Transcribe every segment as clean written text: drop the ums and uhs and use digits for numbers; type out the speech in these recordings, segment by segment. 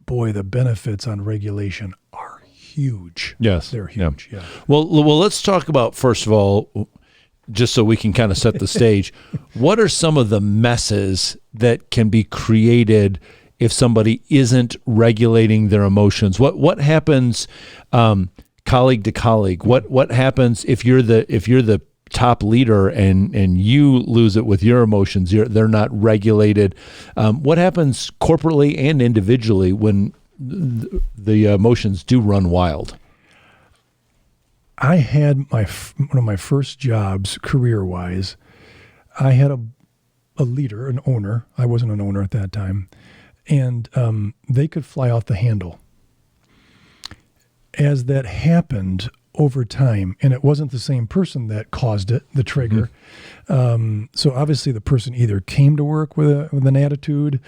boy, the benefits on regulation are huge. Yes. They're huge. Yeah. Well, let's talk about, first of all, just so we can kind of set the stage, what are some of the messes that can be created if somebody isn't regulating their emotions? What happens colleague to colleague? What happens if you're the top leader and you lose it with your emotions? They're not regulated. What happens corporately and individually when the emotions do run wild? I had one of my first jobs, career-wise. I had a leader, an owner. I wasn't an owner at that time, and they could fly off the handle. As that happened over time, and it wasn't the same person that caused it, the trigger. Mm-hmm. So obviously, the person either came to work with an attitude,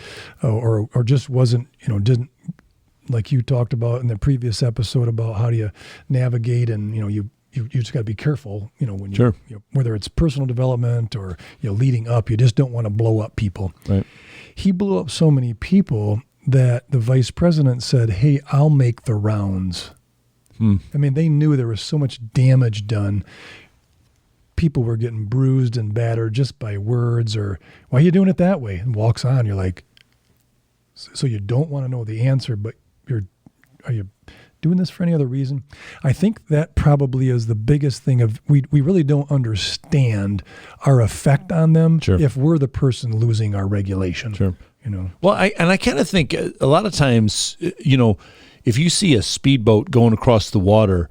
or just wasn't, didn't. Like you talked about in the previous episode about how do you navigate, and you just got to be careful, when Sure. Whether it's personal development or leading up, you just don't want to blow up people. Right. He blew up so many people that the vice president said, "Hey, I'll make the rounds." I mean, they knew there was so much damage done. People were getting bruised and battered just by words, or "Why are you doing it that way?" And walks on. You're like, so you don't want to know the answer, but are you doing this for any other reason? I think that probably is the biggest thing of we really don't understand our effect on them. Sure. If we're the person losing our regulation. Sure. Well, I kind of think a lot of times, if you see a speedboat going across the water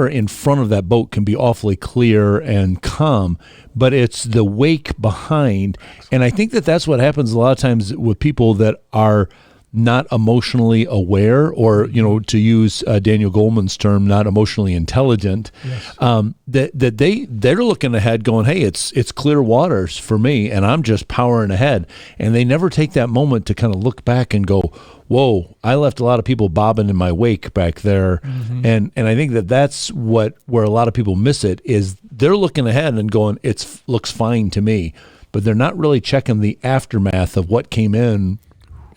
in front of that boat can be awfully clear and calm, but it's the wake behind. And I think that's what happens a lot of times with people that are not emotionally aware, or to use Daniel Goleman's term, not emotionally intelligent. Yes. They're looking ahead, going, "Hey, it's clear waters for me, and I'm just powering ahead." And they never take that moment to kind of look back and go, "Whoa, I left a lot of people bobbing in my wake back there." Mm-hmm. And I think that's where a lot of people miss it, is they're looking ahead and going, "It looks fine to me," but they're not really checking the aftermath of what came in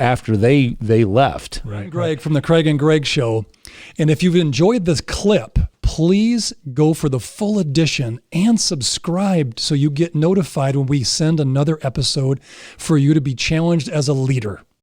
after they left. Right. I'm Greg from the Craig and Greg Show. And if you've enjoyed this clip, please go for the full edition and subscribe so you get notified when we send another episode for you to be challenged as a leader.